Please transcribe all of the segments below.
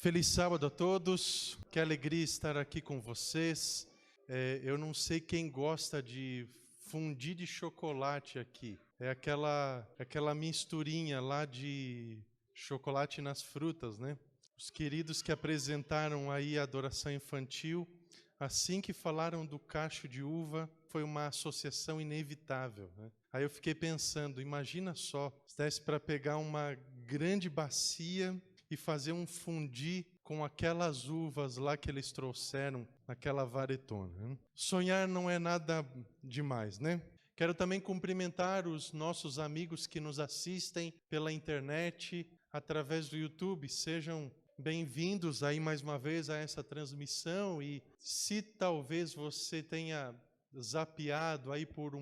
Feliz sábado a todos, que alegria estar aqui com vocês. Eu não sei quem gosta de fondue de chocolate aqui. É aquela misturinha lá de chocolate nas frutas, né? Os queridos que apresentaram aí a adoração infantil, assim que falaram do cacho de uva, foi uma associação inevitável, né? Aí eu fiquei pensando, imagina só, se desse para pegar uma grande bacia e fazer um fondue com aquelas uvas lá que eles trouxeram naquela varetona, né? Sonhar não é nada demais, né? Quero também cumprimentar os nossos amigos que nos assistem pela internet, através do YouTube. Sejam bem-vindos aí mais uma vez a essa transmissão, e se talvez você tenha zapeado aí por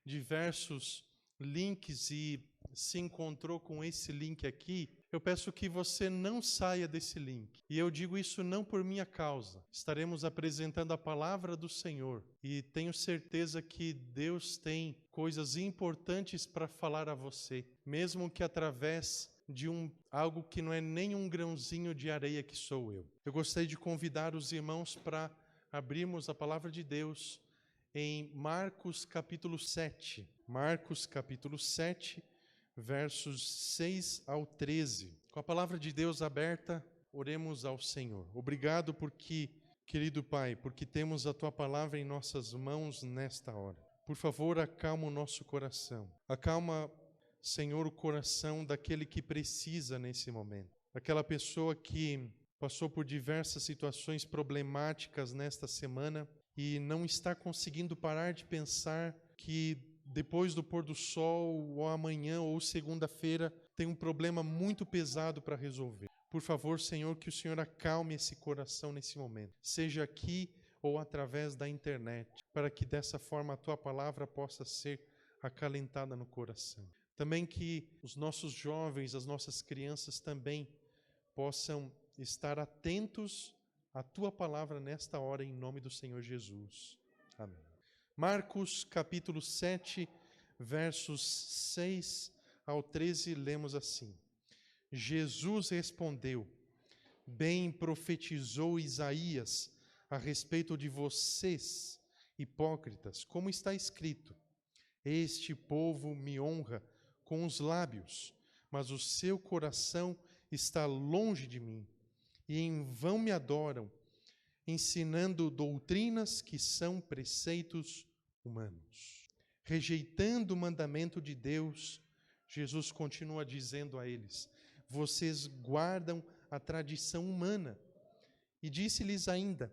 diversos links e se encontrou com esse link aqui, eu peço que você não saia desse link. E eu digo isso não por minha causa. Estaremos apresentando a palavra do Senhor e tenho certeza que Deus tem coisas importantes para falar a você, mesmo que através de algo que não é nem um grãozinho de areia que sou eu. Eu gostaria de convidar os irmãos para abrirmos a palavra de Deus em Marcos capítulo 7. Marcos capítulo 7, versos 6 ao 13. Com a palavra de Deus aberta, oremos ao Senhor. Obrigado porque, querido Pai, porque temos a Tua palavra em nossas mãos nesta hora. Por favor, acalma o nosso coração. Acalma, Senhor, o coração daquele que precisa nesse momento. Aquela pessoa que passou por diversas situações problemáticas nesta semana e não está conseguindo parar de pensar que depois do pôr do sol, ou amanhã, ou segunda-feira, tem um problema muito pesado para resolver. Por favor, Senhor, que o Senhor acalme esse coração nesse momento, seja aqui ou através da internet, para que dessa forma a Tua palavra possa ser acalentada no coração. Também que os nossos jovens, as nossas crianças também possam estar atentos à Tua palavra nesta hora, em nome do Senhor Jesus. Amém. Marcos capítulo 7, versos 6 ao 13, lemos assim. Jesus respondeu: Bem profetizou Isaías a respeito de vocês, hipócritas, como está escrito: Este povo me honra com os lábios, mas o seu coração está longe de mim, e em vão me adoram, ensinando doutrinas que são preceitos humanos. Rejeitando o mandamento de Deus, Jesus continua dizendo a eles: vocês guardam a tradição humana. E disse-lhes ainda: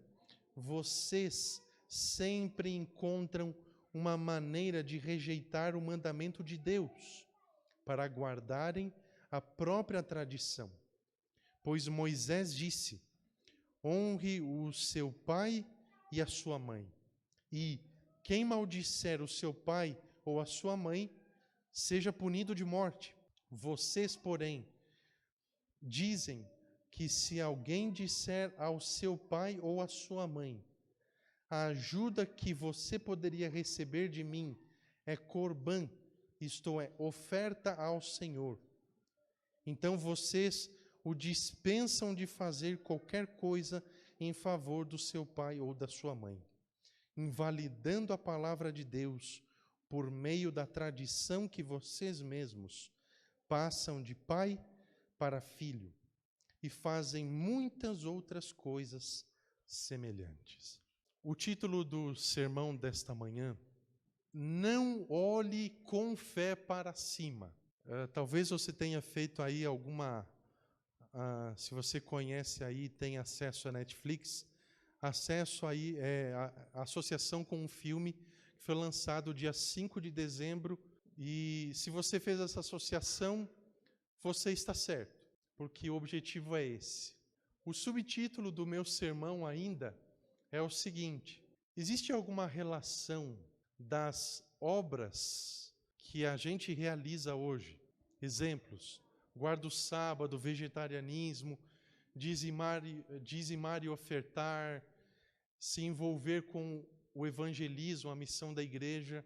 vocês sempre encontram uma maneira de rejeitar o mandamento de Deus, para guardarem a própria tradição. Pois Moisés disse: honre o seu pai e a sua mãe, e quem maldisser o seu pai ou a sua mãe, seja punido de morte. Vocês, porém, dizem que se alguém disser ao seu pai ou à sua mãe: a ajuda que você poderia receber de mim é corbã, isto é, oferta ao Senhor, então vocês o dispensam de fazer qualquer coisa em favor do seu pai ou da sua mãe, invalidando a palavra de Deus por meio da tradição que vocês mesmos passam de pai para filho, e fazem muitas outras coisas semelhantes. O título do sermão desta manhã: Não olhe com fé para cima. Talvez você tenha feito aí se você conhece aí, tem acesso à Netflix, acesso aí a associação com um filme que foi lançado dia 5 de dezembro, e se você fez essa associação, você está certo, porque o objetivo é esse. O subtítulo do meu sermão ainda é o seguinte: existe alguma relação das obras que a gente realiza hoje? Exemplos: guarda o sábado, vegetarianismo, dizimar e ofertar, se envolver com o evangelismo, a missão da igreja.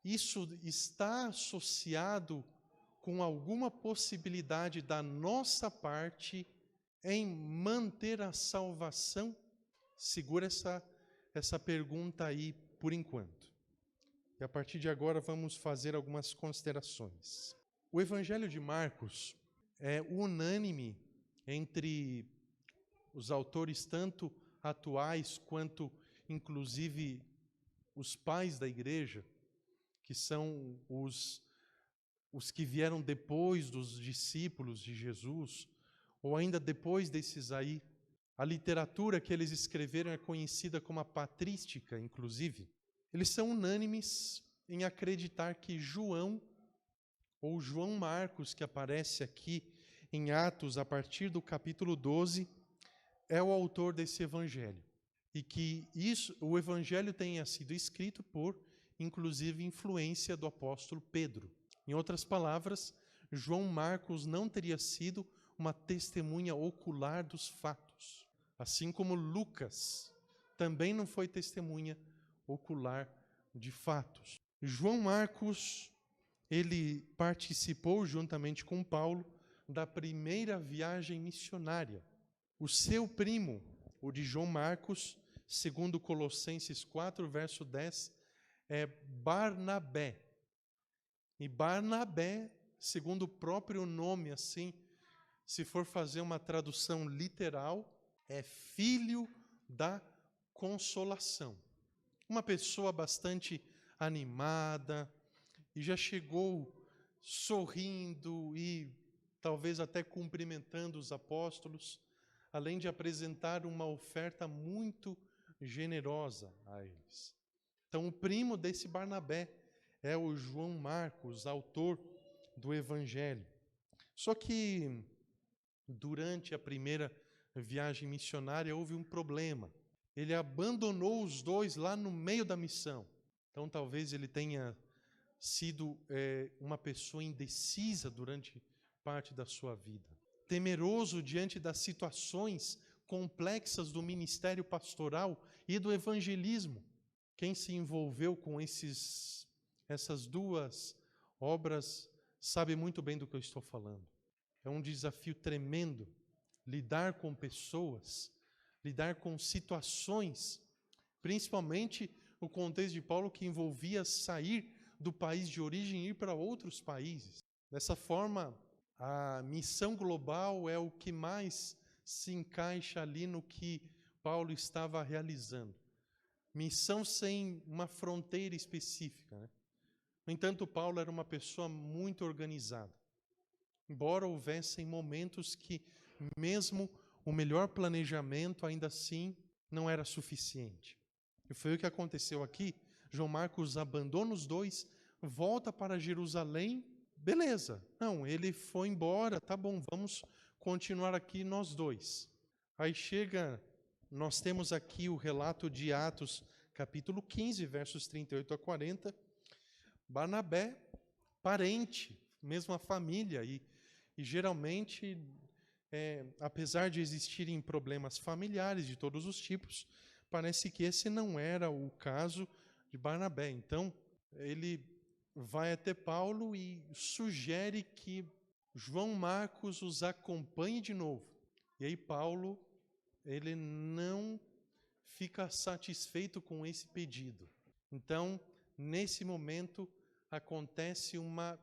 Isso está associado com alguma possibilidade da nossa parte em manter a salvação? Segura essa pergunta aí por enquanto. E a partir de agora vamos fazer algumas considerações. O Evangelho de Marcos é unânime entre os autores, tanto atuais quanto, inclusive, os pais da igreja, que são os que vieram depois dos discípulos de Jesus, ou ainda depois desses aí. A literatura que eles escreveram é conhecida como a patrística, inclusive. Eles são unânimes em acreditar que João, ou João Marcos, que aparece aqui em Atos, a partir do capítulo 12, é o autor desse evangelho. E que o evangelho tenha sido escrito por, inclusive, influência do apóstolo Pedro. Em outras palavras, João Marcos não teria sido uma testemunha ocular dos fatos. Assim como Lucas também não foi testemunha ocular de fatos. João Marcos, ele participou, juntamente com Paulo, da primeira viagem missionária. O seu primo, o de João Marcos, segundo Colossenses 4, verso 10, é Barnabé. E Barnabé, segundo o próprio nome, assim, se for fazer uma tradução literal, é filho da consolação. Uma pessoa bastante animada e já chegou sorrindo e talvez até cumprimentando os apóstolos, além de apresentar uma oferta muito generosa a eles. Então, o primo desse Barnabé é o João Marcos, autor do Evangelho. Só que durante a primeira viagem missionária houve um problema. Ele abandonou os dois lá no meio da missão. Então talvez ele tenha sido uma pessoa indecisa durante parte da sua vida. Temeroso diante das situações complexas do ministério pastoral e do evangelismo. Quem se envolveu com essas duas obras sabe muito bem do que eu estou falando. É um desafio tremendo lidar com pessoas, lidar com situações, principalmente o contexto de Paulo que envolvia sair do país de origem e ir para outros países. Dessa forma, a missão global é o que mais se encaixa ali no que Paulo estava realizando. Missão sem uma fronteira específica, né? No entanto, Paulo era uma pessoa muito organizada. Embora houvessem momentos que, mesmo o melhor planejamento, ainda assim, não era suficiente. E foi o que aconteceu aqui. João Marcos abandona os dois, volta para Jerusalém, beleza. Não, ele foi embora, tá bom, vamos continuar aqui nós dois. Aí nós temos aqui o relato de Atos, capítulo 15, versos 38 a 40. Barnabé, parente, mesma família, e geralmente, apesar de existirem problemas familiares de todos os tipos, parece que esse não era o caso de Barnabé. Então, ele vai até Paulo e sugere que João Marcos os acompanhe de novo. E aí Paulo, ele não fica satisfeito com esse pedido. Então, nesse momento, acontece uma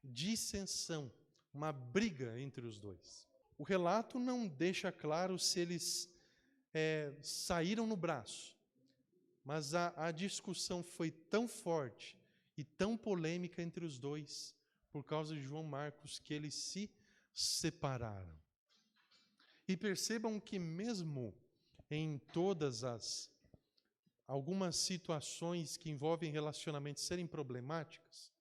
dissensão, uma briga entre os dois. O relato não deixa claro se eles saíram no braço, mas a discussão foi tão forte e tão polêmica entre os dois, por causa de João Marcos, que eles se separaram. E percebam que mesmo em todas algumas situações que envolvem relacionamentos serem problemáticas,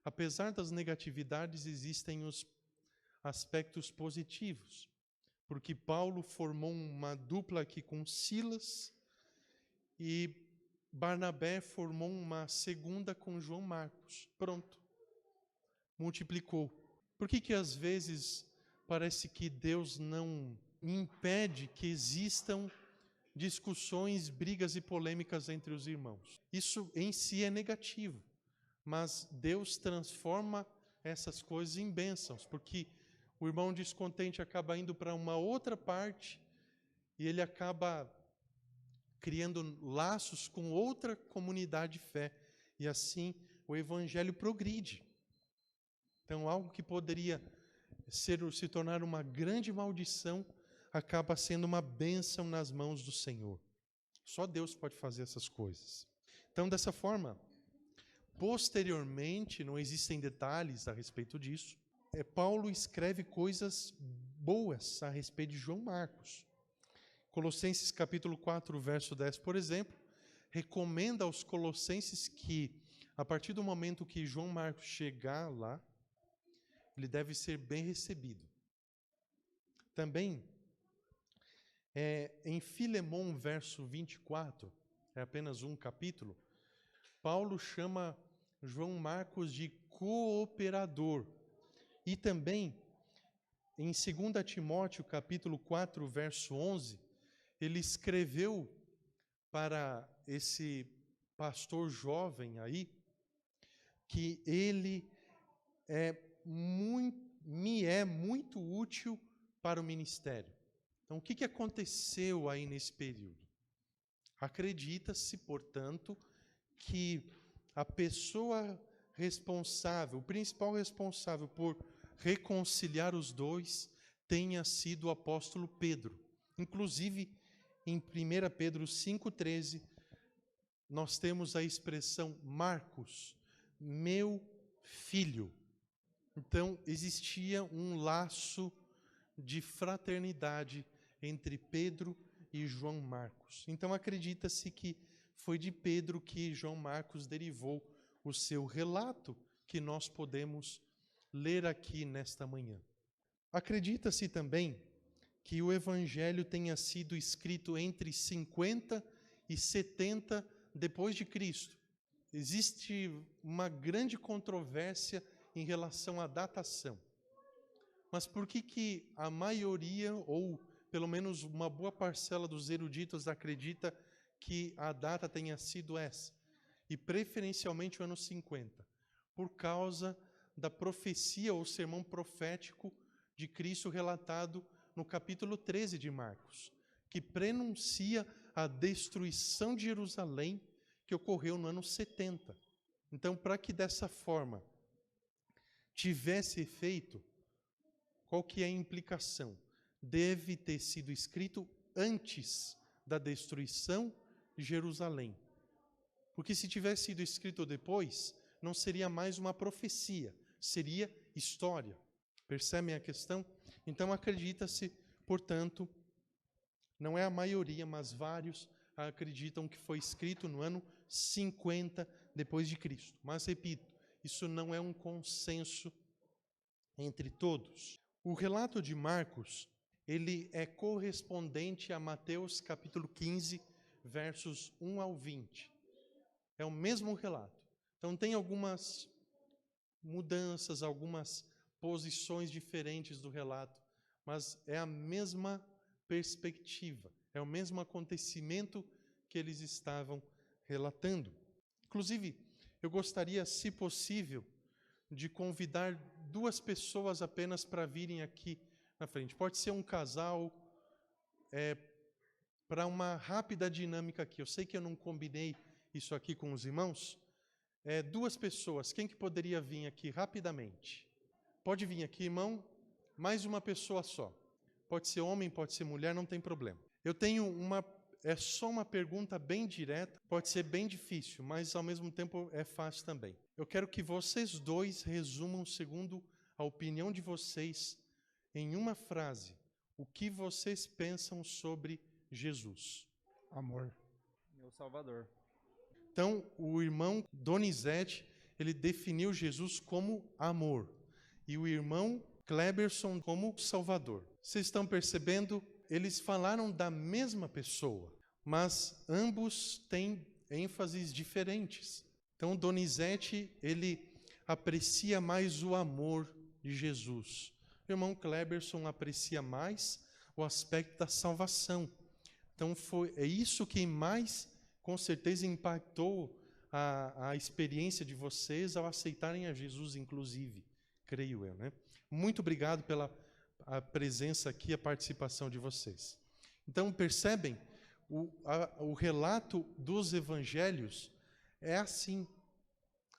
apesar das negatividades, existem os aspectos positivos, porque Paulo formou uma dupla aqui com Silas e Barnabé formou uma segunda com João Marcos. Pronto. Multiplicou. Por que às vezes parece que Deus não impede que existam discussões, brigas e polêmicas entre os irmãos? Isso em si é negativo, mas Deus transforma essas coisas em bênçãos, porque o irmão descontente acaba indo para uma outra parte e ele acaba criando laços com outra comunidade de fé. E assim o evangelho progride. Então, algo que poderia se tornar uma grande maldição, acaba sendo uma bênção nas mãos do Senhor. Só Deus pode fazer essas coisas. Então, dessa forma, posteriormente, não existem detalhes a respeito disso, Paulo escreve coisas boas a respeito de João Marcos. Colossenses capítulo 4, verso 10, por exemplo, recomenda aos colossenses que, a partir do momento que João Marcos chegar lá, ele deve ser bem recebido. Também, em Filemon, verso 24, é apenas um capítulo, Paulo chama João Marcos de cooperador. E também, em 2 Timóteo, capítulo 4, verso 11, ele escreveu para esse pastor jovem aí, que ele me é muito útil para o ministério. Então, o que aconteceu aí nesse período? Acredita-se, portanto, que a pessoa responsável, o principal responsável por reconciliar os dois, tenha sido o apóstolo Pedro. Inclusive, em 1 Pedro 5,13, nós temos a expressão Marcos, meu filho. Então, existia um laço de fraternidade entre Pedro e João Marcos. Então, acredita-se que foi de Pedro que João Marcos derivou o seu relato, que nós podemos ler aqui nesta manhã. Acredita-se também que o Evangelho tenha sido escrito entre 50 e 70 depois de Cristo. Existe uma grande controvérsia em relação à datação. Mas por que a maioria, ou pelo menos uma boa parcela dos eruditos acredita que a data tenha sido essa? E preferencialmente o ano 50, por causa da profecia ou sermão profético de Cristo relatado no capítulo 13 de Marcos, que prenuncia a destruição de Jerusalém que ocorreu no ano 70. Então, para que dessa forma tivesse efeito, qual que é a implicação? Deve ter sido escrito antes da destruição de Jerusalém. Porque se tivesse sido escrito depois, não seria mais uma profecia, seria história. Percebem a questão? Então acredita-se, portanto, não é a maioria, mas vários acreditam que foi escrito no ano 50 depois de Cristo. Mas repito, isso não é um consenso entre todos. O relato de Marcos, ele é correspondente a Mateus capítulo 15, versos 1 ao 20. É o mesmo relato. Então tem algumas mudanças, algumas posições diferentes do relato, mas é a mesma perspectiva, é o mesmo acontecimento que eles estavam relatando. Inclusive, eu gostaria, se possível, de convidar 2 pessoas apenas para virem aqui na frente. Pode ser um casal, para uma rápida dinâmica aqui. Eu sei que eu não combinei isso aqui com os irmãos. 2 pessoas, quem que poderia vir aqui rapidamente? Pode vir aqui, irmão, mais uma pessoa só. Pode ser homem, pode ser mulher, não tem problema. Eu tenho só uma pergunta bem direta, pode ser bem difícil, mas ao mesmo tempo é fácil também. Eu quero que vocês 2 resumam, segundo a opinião de vocês, em uma frase, o que vocês pensam sobre Jesus. Amor. Meu Salvador. Então, o irmão Donizete, ele definiu Jesus como amor. E o irmão Kleberson como Salvador. Vocês estão percebendo? Eles falaram da mesma pessoa, mas ambos têm ênfases diferentes. Então, Donizete, ele aprecia mais o amor de Jesus. O irmão Kleberson aprecia mais o aspecto da salvação. Então, é isso que mais, com certeza, impactou a experiência de vocês ao aceitarem a Jesus, inclusive, creio eu, né? Muito obrigado pela a presença aqui, a participação de vocês. Então, percebem? O relato dos evangelhos é assim.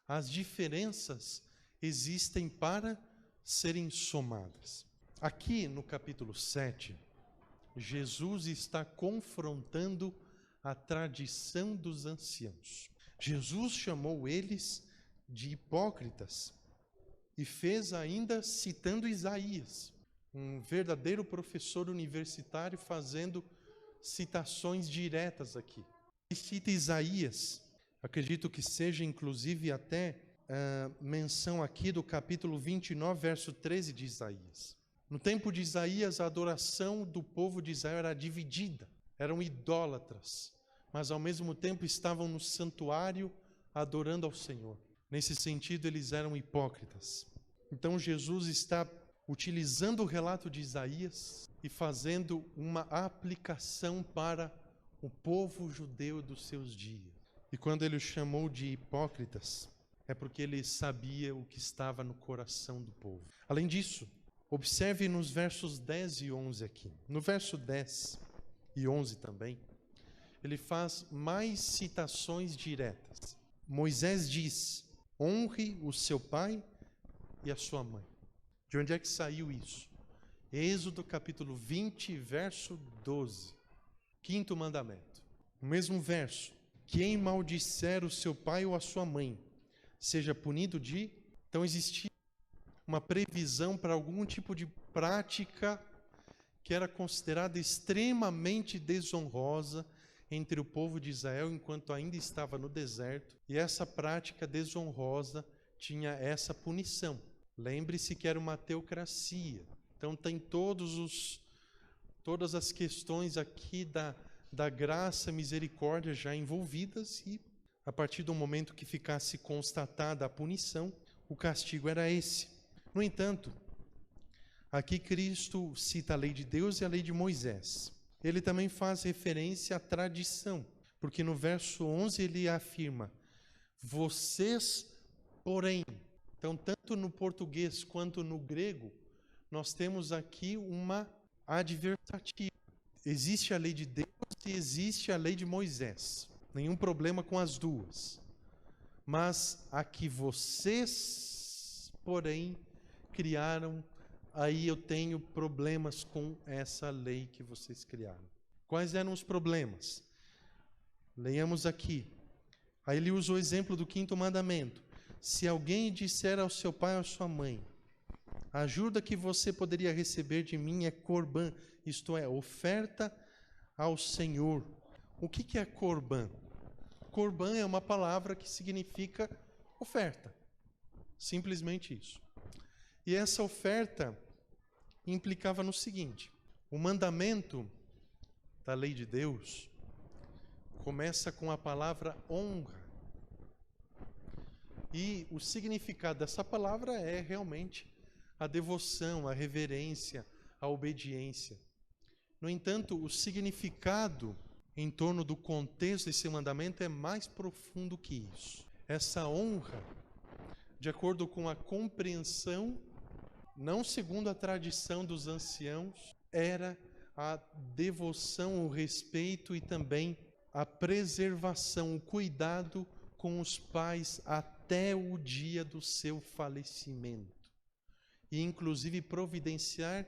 As diferenças existem para serem somadas. Aqui no capítulo 7, Jesus está confrontando a tradição dos anciãos. Jesus chamou eles de hipócritas e fez ainda citando Isaías, um verdadeiro professor universitário fazendo citações diretas aqui. E cita Isaías, acredito que seja inclusive até menção aqui do capítulo 29, verso 13 de Isaías. No tempo de Isaías, a adoração do povo de Israel era dividida. Eram idólatras, mas ao mesmo tempo estavam no santuário adorando ao Senhor. Nesse sentido, eles eram hipócritas. Então Jesus está utilizando o relato de Isaías e fazendo uma aplicação para o povo judeu dos seus dias. E quando ele os chamou de hipócritas, é porque ele sabia o que estava no coração do povo. Além disso, observe nos versos 10 e 11 aqui. No verso 10 e 11 também, ele faz mais citações diretas. Moisés diz: honre o seu pai e a sua mãe. De onde é que saiu isso? Êxodo capítulo 20, verso 12. Quinto mandamento. O mesmo verso. Quem maldisser o seu pai ou a sua mãe, seja punido de... Então existia uma previsão para algum tipo de prática que era considerada extremamente desonrosa entre o povo de Israel enquanto ainda estava no deserto. E essa prática desonrosa tinha essa punição. Lembre-se que era uma teocracia. Então tem todas as questões aqui da graça, misericórdia já envolvidas, e a partir do momento que ficasse constatada a punição, o castigo era esse. No entanto, aqui Cristo cita a lei de Deus e a lei de Moisés. Ele também faz referência à tradição, porque no verso 11 ele afirma: vocês, porém. Então, tanto no português quanto no grego, nós temos aqui uma adversativa. Existe a lei de Deus e existe a lei de Moisés. Nenhum problema com as duas. Mas aqui vocês, porém, criaram, aí eu tenho problemas com essa lei que vocês criaram. Quais eram os problemas? Leiamos aqui. Aí ele usa o exemplo do quinto mandamento. Se alguém disser ao seu pai ou à sua mãe: a ajuda que você poderia receber de mim é corbã, isto é, oferta ao Senhor. O que é corbã? Corbã é uma palavra que significa oferta. Simplesmente isso. E essa oferta implicava no seguinte: o mandamento da lei de Deus começa com a palavra honra. E o significado dessa palavra é realmente a devoção, a reverência, a obediência. No entanto, o significado em torno do contexto desse mandamento é mais profundo que isso. Essa honra, de acordo com a compreensão, não segundo a tradição dos anciãos, era a devoção, o respeito e também a preservação, o cuidado com os pais até o dia do seu falecimento. E inclusive providenciar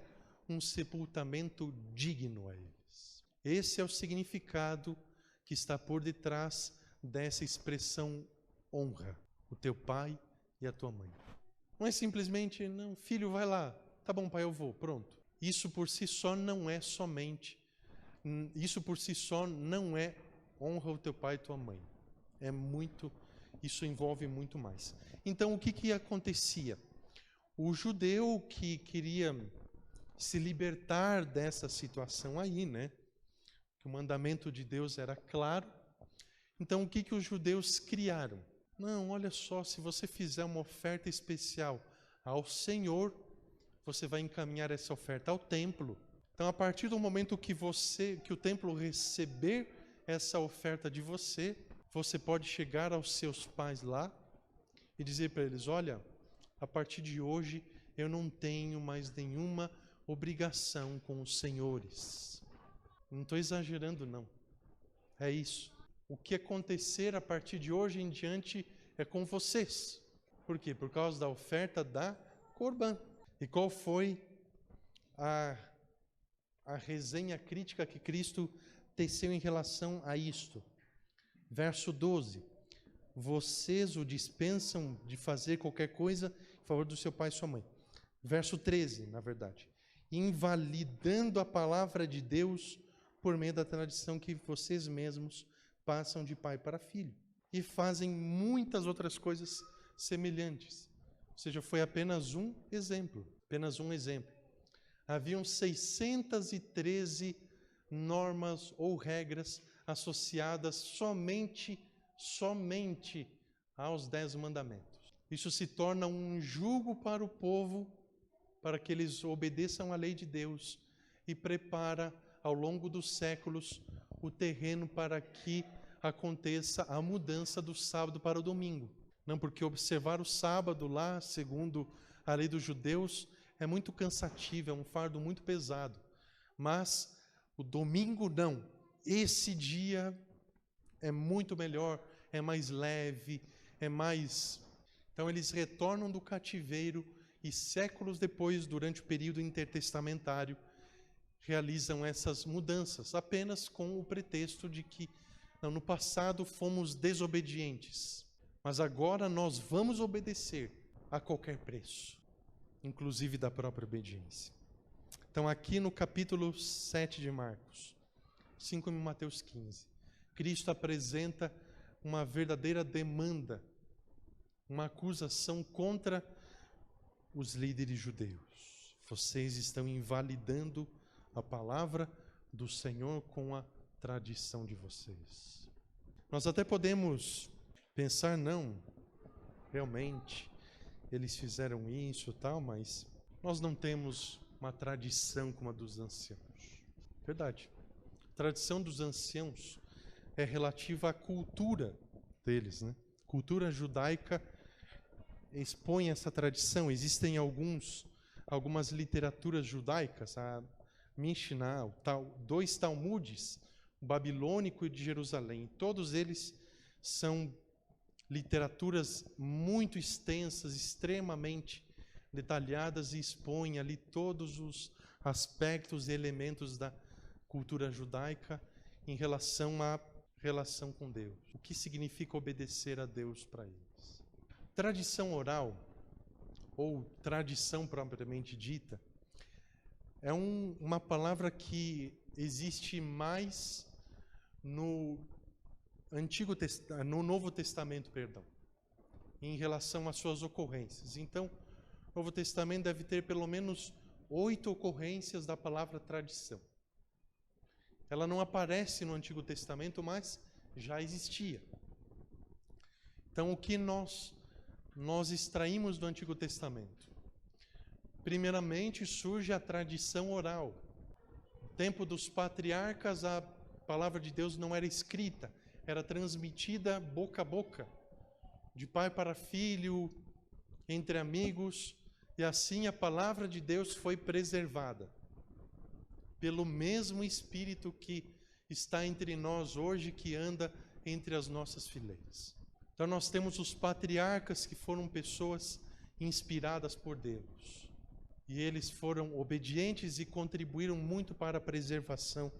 um sepultamento digno a eles. Esse é o significado que está por detrás dessa expressão honra, o teu pai e a tua mãe. Não é simplesmente, não, filho, vai lá, tá bom, pai, eu vou, pronto. Isso por si só não é honra o teu pai e tua mãe. Isso envolve muito mais. Então, o que acontecia? O judeu que queria se libertar dessa situação aí, né? Que o mandamento de Deus era claro. Então, o que os judeus criaram? Não, olha só, se você fizer uma oferta especial ao Senhor, você vai encaminhar essa oferta ao templo. Então, a partir do momento que o templo receber essa oferta de você, você pode chegar aos seus pais lá e dizer para eles: olha, a partir de hoje eu não tenho mais nenhuma obrigação com os senhores. Não estou exagerando, não. É isso. O que acontecer a partir de hoje em diante é com vocês. Por quê? Por causa da oferta da Corban. E qual foi a resenha crítica que Cristo teceu em relação a isto? Verso 12. Vocês o dispensam de fazer qualquer coisa em favor do seu pai e sua mãe. Verso 13, na verdade. Invalidando a palavra de Deus por meio da tradição que vocês mesmos passam de pai para filho. E fazem muitas outras coisas semelhantes. Ou seja, foi apenas um exemplo. Apenas um exemplo. Haviam 613 normas ou regras associadas somente aos 10 mandamentos. Isso se torna um jugo para o povo, para que eles obedeçam à lei de Deus, e prepara ao longo dos séculos o terreno para que aconteça a mudança do sábado para o domingo. Não, porque observar o sábado lá, segundo a lei dos judeus, é muito cansativo, é um fardo muito pesado. Mas o domingo não. Esse dia é muito melhor, é mais leve, é mais... Então eles retornam do cativeiro e séculos depois, durante o período intertestamentário, realizam essas mudanças, apenas com o pretexto de que no passado fomos desobedientes, mas agora nós vamos obedecer a qualquer preço, inclusive da própria obediência. Então aqui no capítulo 7 de Marcos, 5 em Mateus 15, Cristo apresenta uma verdadeira demanda, uma acusação contra os líderes judeus. Vocês estão invalidando a palavra do Senhor com a tradição de vocês. Nós até podemos pensar, não, realmente, eles fizeram isso e tal, mas nós não temos uma tradição como a dos anciãos. Verdade. A tradição dos anciãos é relativa à cultura deles, né? Cultura judaica expõe essa tradição. Existem algumas literaturas judaicas, a Mishnah, dois Talmudes, o babilônico e de Jerusalém. Todos eles são literaturas muito extensas, extremamente detalhadas, e expõem ali todos os aspectos e elementos da cultura judaica em relação à relação com Deus. O que significa obedecer a Deus para eles. Tradição oral, ou tradição propriamente dita, é uma palavra que existe mais no Novo Testamento, em relação às suas ocorrências. Então, o Novo Testamento deve ter pelo menos 8 ocorrências da palavra tradição. Ela não aparece no Antigo Testamento, mas já existia. Então, o que nós extraímos do Antigo Testamento? Primeiramente, surge a tradição oral. No tempo dos patriarcas, a palavra de Deus não era escrita, era transmitida boca a boca, de pai para filho, entre amigos, e assim a palavra de Deus foi preservada pelo mesmo Espírito que está entre nós hoje, que anda entre as nossas fileiras. Então nós temos os patriarcas, que foram pessoas inspiradas por Deus. E eles foram obedientes e contribuíram muito para a preservação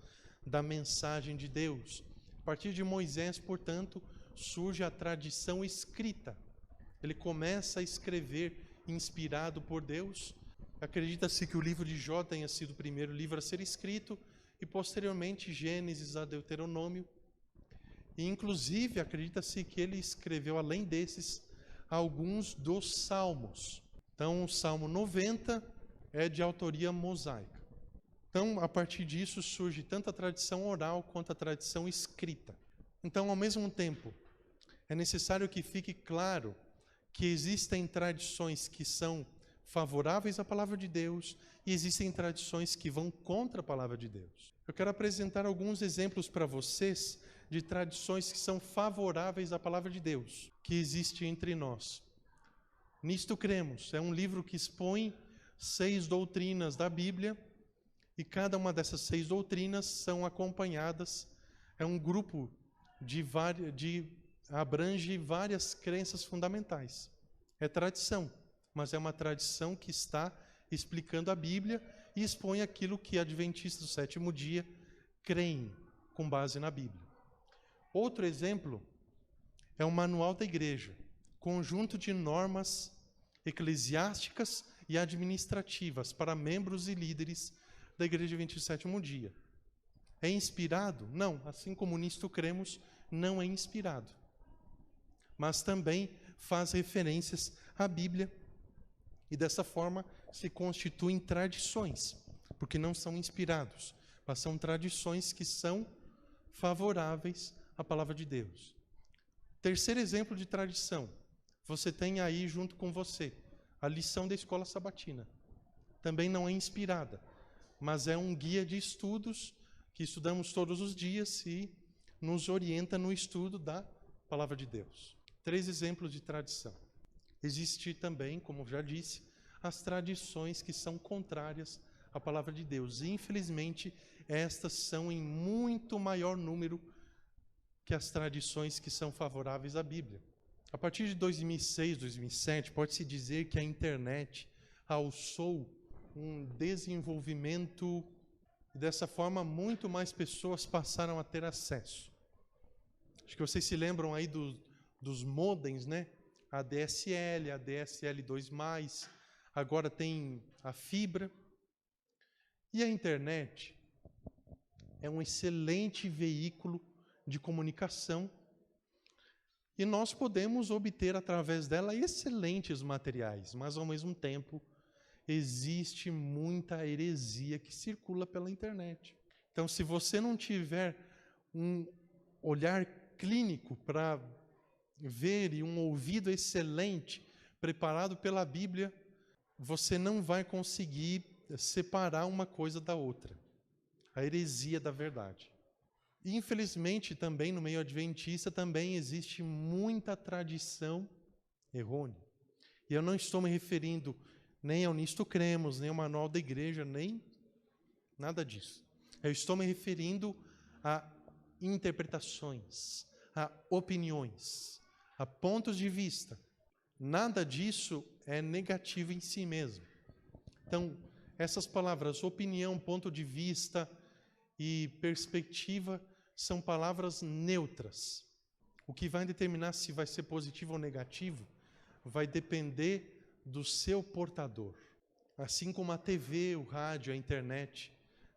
da mensagem de Deus. A partir de Moisés, portanto, surge a tradição escrita. Ele começa a escrever inspirado por Deus. Acredita-se que o livro de Jó tenha sido o primeiro livro a ser escrito, e posteriormente Gênesis a Deuteronômio. E inclusive acredita-se que ele escreveu, além desses, alguns dos salmos. Então o Salmo 90 é de autoria mosaica. Então, a partir disso surge tanto a tradição oral quanto a tradição escrita. Então, ao mesmo tempo, é necessário que fique claro que existem tradições que são favoráveis à palavra de Deus e existem tradições que vão contra a palavra de Deus. Eu quero apresentar alguns exemplos para vocês de tradições que são favoráveis à palavra de Deus, que existe entre nós. Nisto cremos, é um livro que expõe 6 doutrinas da Bíblia, e cada uma dessas 6 doutrinas são acompanhadas, é um grupo abrange várias crenças fundamentais. É tradição, mas é uma tradição que está explicando a Bíblia e expõe aquilo que adventistas do sétimo dia creem com base na Bíblia. Outro exemplo é o Manual da Igreja, conjunto de normas eclesiásticas e administrativas para membros e líderes da Igreja Adventista do sétimo dia. É inspirado? Não, assim como nisto cremos, não é inspirado. Mas também faz referências à Bíblia e dessa forma se constituem tradições, porque não são inspirados, mas são tradições que são favoráveis à palavra de Deus. Terceiro exemplo de tradição, você tem aí junto com você a lição da escola sabatina. Também não é inspirada, mas é um guia de estudos que estudamos todos os dias e nos orienta no estudo da palavra de Deus. 3 exemplos de tradição. Existe também, como já disse, as tradições que são contrárias à palavra de Deus. E, infelizmente, estas são em muito maior número que as tradições que são favoráveis à Bíblia. A partir de 2006, 2007, pode-se dizer que a internet alçou um desenvolvimento e, dessa forma, muito mais pessoas passaram a ter acesso. Acho que vocês se lembram aí dos modems, né? A DSL, a DSL2+, agora tem a fibra. E a internet é um excelente veículo de comunicação e nós podemos obter através dela excelentes materiais, mas ao mesmo tempo existe muita heresia que circula pela internet. Então, se você não tiver um olhar clínico para ver e um ouvido excelente, preparado pela Bíblia, você não vai conseguir separar uma coisa da outra. A heresia da verdade. E, infelizmente, também no meio adventista também existe muita tradição errônea. E eu não estou me referindo nem ao Nisto Cremos, nem ao Manual da Igreja, nem nada disso. Eu estou me referindo a interpretações, a opiniões, a pontos de vista. Nada disso é negativo em si mesmo. Então, essas palavras, opinião, ponto de vista e perspectiva, são palavras neutras. O que vai determinar se vai ser positivo ou negativo vai depender do seu portador. Assim como a TV, o rádio, a internet,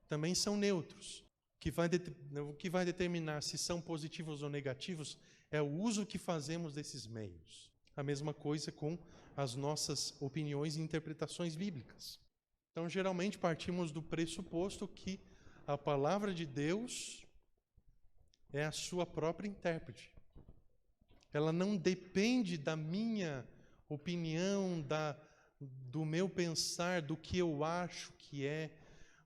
também são neutros. O que vai determinar se são positivos ou negativos é o uso que fazemos desses meios. A mesma coisa com as nossas opiniões e interpretações bíblicas. Então, geralmente, partimos do pressuposto que a palavra de Deus é a sua própria intérprete. Ela não depende da minha opinião, do meu pensar, do que eu acho que é,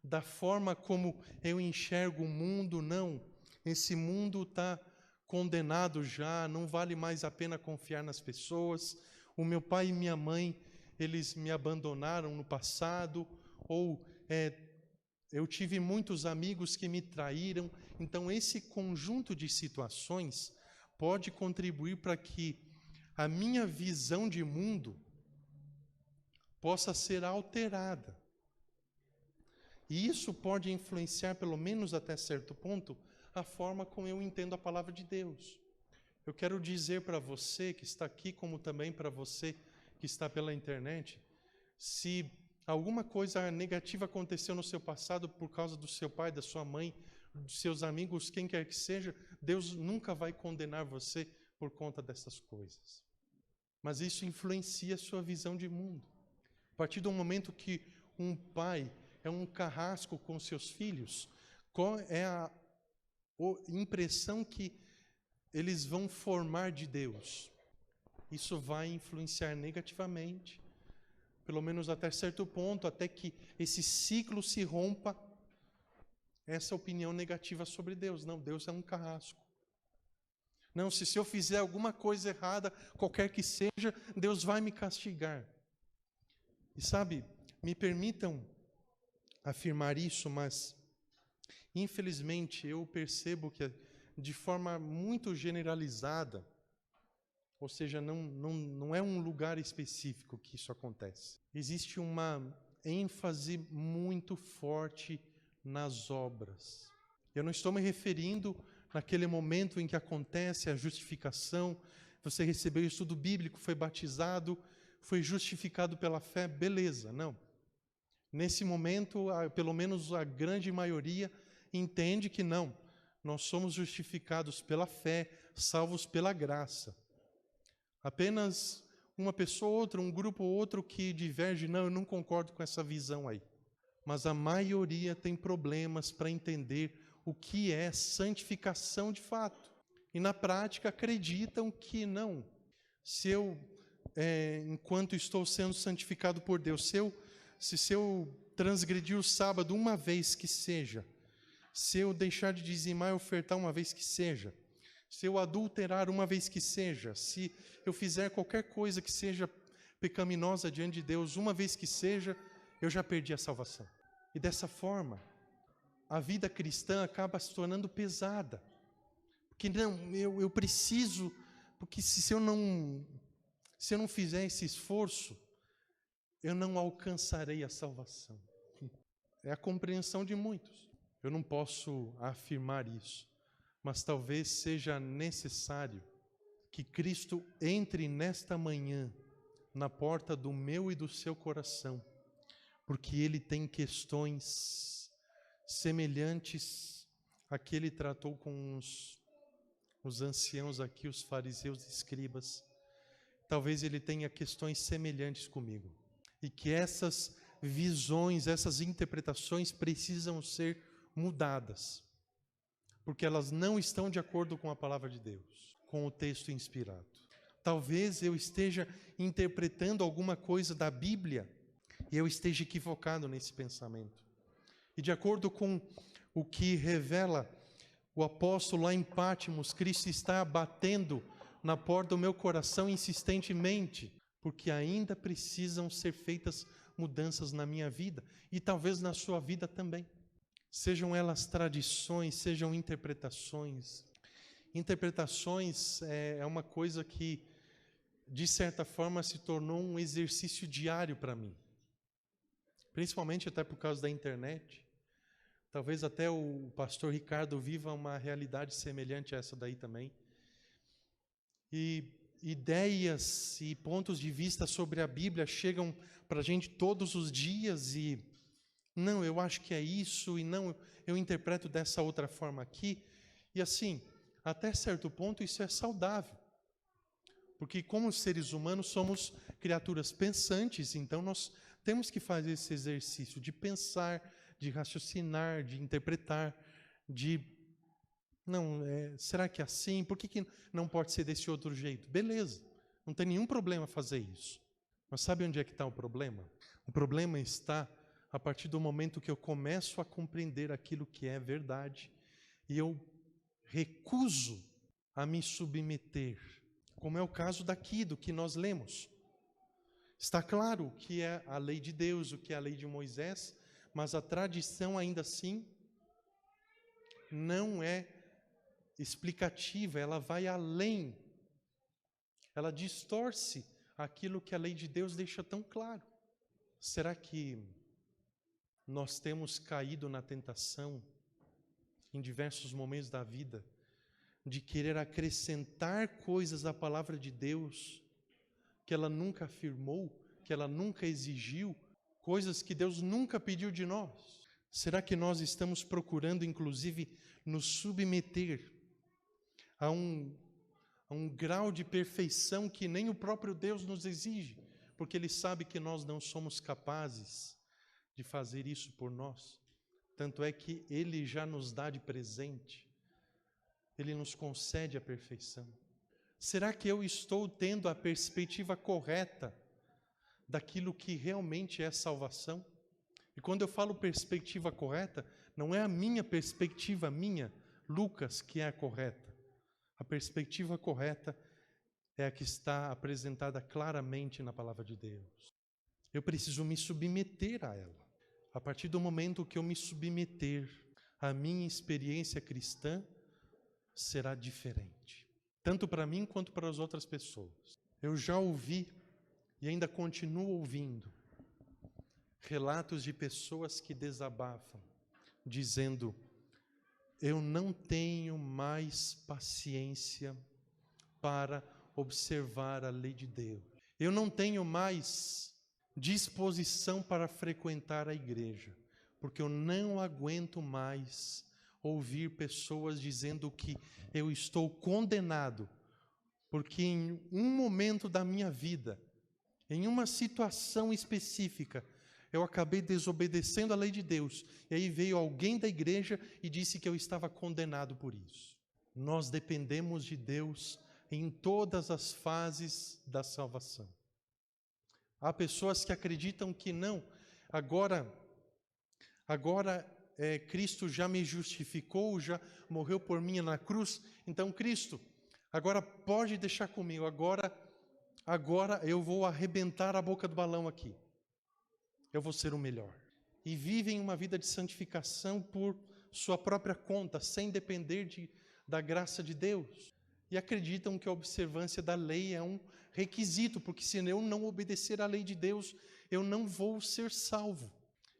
da forma como eu enxergo o mundo, não. Esse mundo está condenado já, não vale mais a pena confiar nas pessoas. O meu pai e minha mãe, eles me abandonaram no passado, ou eu tive muitos amigos que me traíram. Então, esse conjunto de situações pode contribuir para que a minha visão de mundo possa ser alterada. E isso pode influenciar, pelo menos até certo ponto, a forma como eu entendo a palavra de Deus. Eu quero dizer para você que está aqui, como também para você que está pela internet, se alguma coisa negativa aconteceu no seu passado por causa do seu pai, da sua mãe, dos seus amigos, quem quer que seja, Deus nunca vai condenar você por conta dessas coisas. Mas isso influencia a sua visão de mundo. A partir do momento que um pai é um carrasco com seus filhos, qual é a impressão que eles vão formar de Deus? Isso vai influenciar negativamente, pelo menos até certo ponto, até que esse ciclo se rompa, essa opinião negativa sobre Deus. Não, Deus é um carrasco. Não, se eu fizer alguma coisa errada, qualquer que seja, Deus vai me castigar. E sabe, Me permitam afirmar isso, mas infelizmente eu percebo que de forma muito generalizada, ou seja, não é um lugar específico que isso acontece. Existe uma ênfase muito forte nas obras. Eu não estou me referindo naquele momento em que acontece a justificação, você recebeu o estudo bíblico, foi batizado, foi justificado pela fé, beleza, não. Nesse momento, pelo menos a grande maioria entende que não. Nós somos justificados pela fé, salvos pela graça. Apenas uma pessoa ou outra, um grupo ou outro que diverge, não, eu não concordo com essa visão aí. Mas a maioria tem problemas para entender o que é santificação de fato. E na prática acreditam que não. Se eu, enquanto estou sendo santificado por Deus, se eu transgredir o sábado uma vez que seja, se eu deixar de dizimar e ofertar uma vez que seja, se eu adulterar uma vez que seja, se eu fizer qualquer coisa que seja pecaminosa diante de Deus uma vez que seja, eu já perdi a salvação. E dessa forma, a vida cristã acaba se tornando pesada. Porque não, eu preciso, porque se eu não fizer esse esforço, eu não alcançarei a salvação. É a compreensão de muitos. Eu não posso afirmar isso, mas talvez seja necessário que Cristo entre nesta manhã na porta do meu e do seu coração, porque Ele tem questões semelhantes a que Ele tratou com os anciãos aqui, os fariseus e escribas. Talvez Ele tenha questões semelhantes comigo. E que essas visões, essas interpretações precisam ser mudadas. Porque elas não estão de acordo com a palavra de Deus, com o texto inspirado. Talvez eu esteja interpretando alguma coisa da Bíblia e eu esteja equivocado nesse pensamento. E de acordo com o que revela o apóstolo lá em Pátimos, Cristo está batendo na porta do meu coração insistentemente, porque ainda precisam ser feitas mudanças na minha vida e talvez na sua vida também. Sejam elas tradições, sejam interpretações. Interpretações é uma coisa que, de certa forma, se tornou um exercício diário para mim. Principalmente até por causa da internet. Talvez até o pastor Ricardo viva uma realidade semelhante a essa daí também. E ideias e pontos de vista sobre a Bíblia chegam para a gente todos os dias e não, eu acho que é isso e não, eu interpreto dessa outra forma aqui. E assim, até certo ponto isso é saudável. Porque como seres humanos somos criaturas pensantes, então nós temos que fazer esse exercício de pensar, de raciocinar, de interpretar, será que é assim? Por que não pode ser desse outro jeito? Beleza, não tem nenhum problema fazer isso. Mas sabe onde é que está o problema? O problema está a partir do momento que eu começo a compreender aquilo que é verdade e eu recuso a me submeter, como é o caso daqui, do que nós lemos. Está claro o que é a lei de Deus, o que é a lei de Moisés, mas a tradição ainda assim não é explicativa, ela vai além, ela distorce aquilo que a lei de Deus deixa tão claro. Será que nós temos caído na tentação, em diversos momentos da vida, de querer acrescentar coisas à palavra de Deus, que ela nunca afirmou, que ela nunca exigiu, coisas que Deus nunca pediu de nós? Será que nós estamos procurando, inclusive, nos submeter a um grau de perfeição que nem o próprio Deus nos exige, porque Ele sabe que nós não somos capazes de fazer isso por nós. Tanto é que Ele já nos dá de presente, Ele nos concede a perfeição. Será que eu estou tendo a perspectiva correta daquilo que realmente é salvação? E quando eu falo perspectiva correta, não é a minha perspectiva, Lucas, que é a correta. A perspectiva correta é a que está apresentada claramente na palavra de Deus. Eu preciso me submeter a ela. A partir do momento que eu me submeter, a minha experiência cristã será diferente, tanto para mim quanto para as outras pessoas. Eu já ouvi e ainda continuo ouvindo relatos de pessoas que desabafam, dizendo: eu não tenho mais paciência para observar a lei de Deus. Eu não tenho mais disposição para frequentar a igreja, porque eu não aguento mais ouvir pessoas dizendo que eu estou condenado, porque em um momento da minha vida, em uma situação específica, eu acabei desobedecendo a lei de Deus, e aí veio alguém da igreja e disse que eu estava condenado por isso. Nós dependemos de Deus em todas as fases da salvação. Há pessoas que acreditam que não, agora Cristo já me justificou, já morreu por mim na cruz, então Cristo, agora pode deixar comigo, agora eu vou arrebentar a boca do balão aqui. Eu vou ser o melhor. E vivem uma vida de santificação por sua própria conta, sem depender da graça de Deus. E acreditam que a observância da lei é um requisito, porque se eu não obedecer à lei de Deus, eu não vou ser salvo.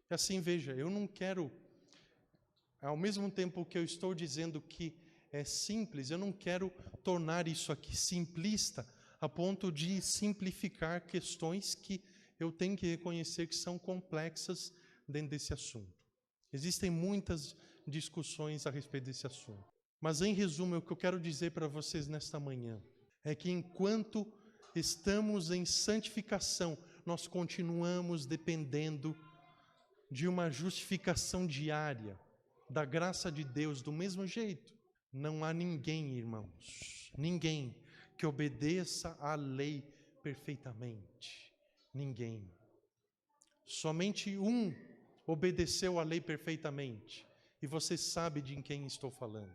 Assim, veja, eu não quero, ao mesmo tempo que eu estou dizendo que é simples, eu não quero tornar isso aqui simplista, a ponto de simplificar questões que eu tenho que reconhecer que são complexas dentro desse assunto. Existem muitas discussões a respeito desse assunto. Mas, em resumo, o que eu quero dizer para vocês nesta manhã é que enquanto estamos em santificação, nós continuamos dependendo de uma justificação diária da graça de Deus do mesmo jeito. Não há ninguém, irmãos, ninguém que obedeça à lei perfeitamente. Ninguém. Somente um obedeceu à lei perfeitamente. E você sabe de quem estou falando.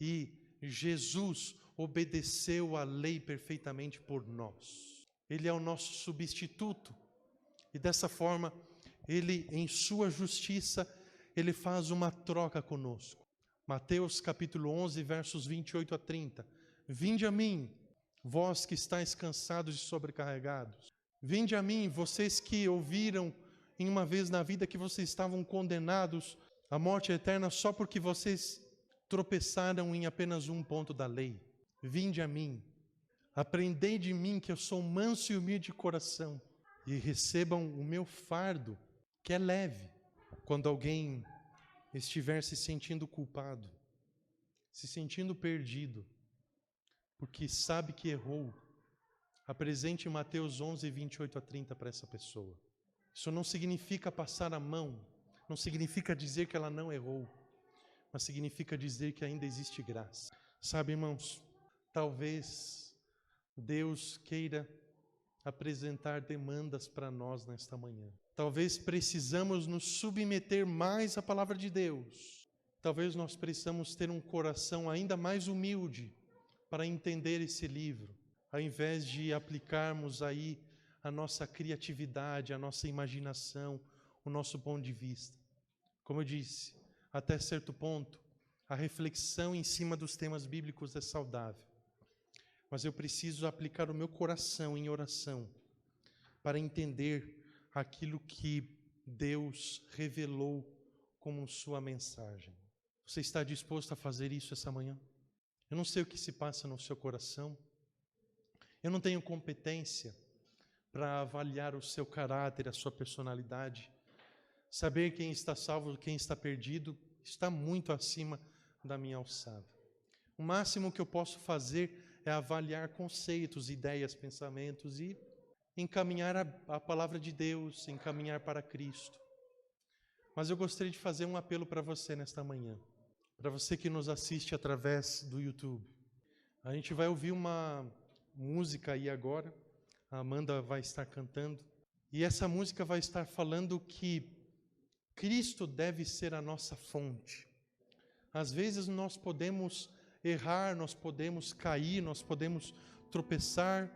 E Jesus obedeceu à lei perfeitamente por nós. Ele é o nosso substituto. E dessa forma, Ele, em sua justiça, Ele faz uma troca conosco. Mateus capítulo 11, versos 28 a 30. Vinde a mim, vós que estáis cansados e sobrecarregados. Vinde a mim, vocês que ouviram em uma vez na vida que vocês estavam condenados à morte eterna só porque vocês tropeçaram em apenas um ponto da lei. Vinde a mim, aprendei de mim que eu sou manso e humilde de coração, e recebam o meu fardo, que é leve. Quando alguém estiver se sentindo culpado, se sentindo perdido, porque sabe que errou, apresente Mateus 11, 28 a 30 para essa pessoa. Isso não significa passar a mão, não significa dizer que ela não errou, mas significa dizer que ainda existe graça. Sabe, irmãos, talvez Deus queira apresentar demandas para nós nesta manhã. Talvez precisamos nos submeter mais à palavra de Deus. Talvez nós precisamos ter um coração ainda mais humilde para entender esse livro, ao invés de aplicarmos aí a nossa criatividade, a nossa imaginação, o nosso ponto de vista. Como eu disse, até certo ponto, a reflexão em cima dos temas bíblicos é saudável. Mas eu preciso aplicar o meu coração em oração para entender aquilo que Deus revelou como sua mensagem. Você está disposto a fazer isso essa manhã? Eu não sei o que se passa no seu coração. Eu não tenho competência para avaliar o seu caráter, a sua personalidade. Saber quem está salvo, quem está perdido, está muito acima da minha alçada. O máximo que eu posso fazer é avaliar conceitos, ideias, pensamentos e encaminhar a palavra de Deus, encaminhar para Cristo. Mas eu gostaria de fazer um apelo para você nesta manhã, para você que nos assiste através do YouTube. A gente vai ouvir uma música aí agora, a Amanda vai estar cantando, e essa música vai estar falando que Cristo deve ser a nossa fonte. Às vezes nós podemos errar, nós podemos cair, nós podemos tropeçar,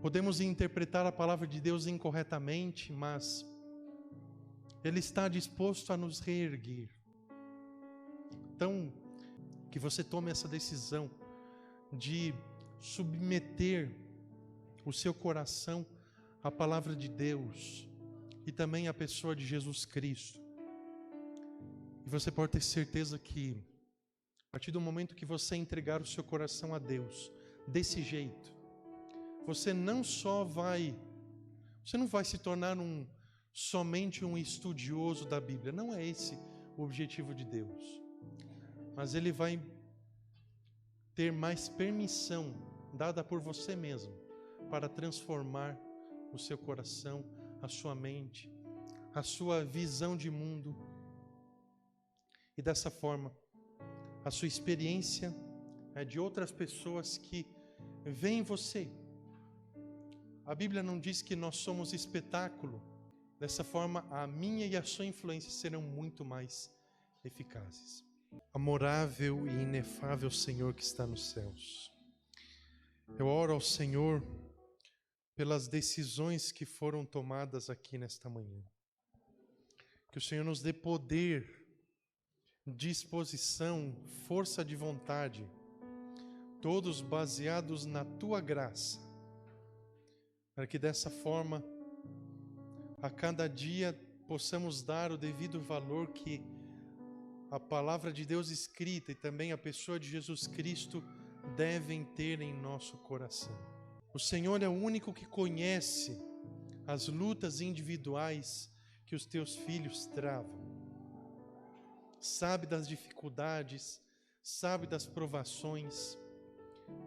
Podemos interpretar a palavra de Deus incorretamente, mas Ele está disposto a nos reerguer. Então, que você tome essa decisão de submeter o seu coração à palavra de Deus e também à pessoa de Jesus Cristo. E você pode ter certeza que, a partir do momento que você entregar o seu coração a Deus, desse jeito, você não vai se tornar somente um estudioso da Bíblia. Não é esse o objetivo de Deus. Mas Ele vai ter mais permissão dada por você mesmo para transformar o seu coração, a sua mente, a sua visão de mundo. E dessa forma, a sua experiência é de outras pessoas que veem você. A Bíblia não diz que nós somos espetáculo. Dessa forma, a minha e a sua influência serão muito mais eficazes. Amorável e inefável Senhor que está nos céus, eu oro ao Senhor pelas decisões que foram tomadas aqui nesta manhã. Que o Senhor nos dê poder, disposição, força de vontade, todos baseados na Tua graça, para que dessa forma, a cada dia, possamos dar o devido valor que a palavra de Deus escrita e também a pessoa de Jesus Cristo devem ter em nosso coração. O Senhor é o único que conhece as lutas individuais que os teus filhos travam. Sabe das dificuldades, sabe das provações,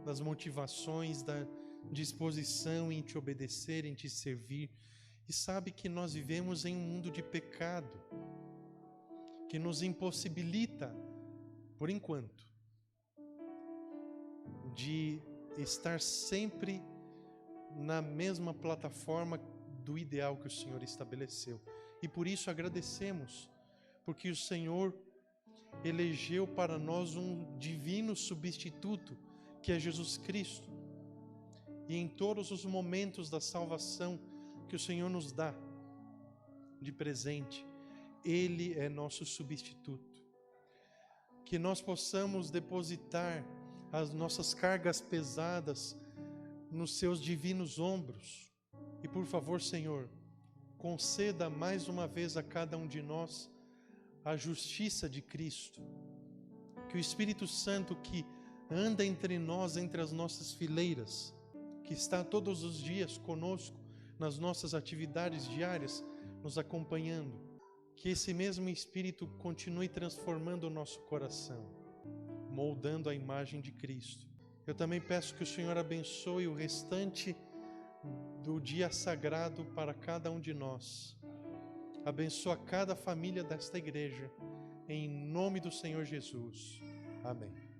das motivações, da disposição em te obedecer, em te servir, e sabe que nós vivemos em um mundo de pecado, que nos impossibilita, por enquanto, de estar sempre na mesma plataforma do ideal que o Senhor estabeleceu. E por isso agradecemos, porque o Senhor elegeu para nós um divino substituto, que é Jesus Cristo. E em todos os momentos da salvação que o Senhor nos dá de presente, Ele é nosso substituto. Que nós possamos depositar as nossas cargas pesadas nos seus divinos ombros. E por favor, Senhor, conceda mais uma vez a cada um de nós a justiça de Cristo. Que o Espírito Santo que anda entre nós, entre as nossas fileiras, que está todos os dias conosco nas nossas atividades diárias, nos acompanhando, que esse mesmo Espírito continue transformando o nosso coração, moldando a imagem de Cristo. Eu também peço que o Senhor abençoe o restante do dia sagrado para cada um de nós. Abençoa cada família desta igreja, em nome do Senhor Jesus. Amém.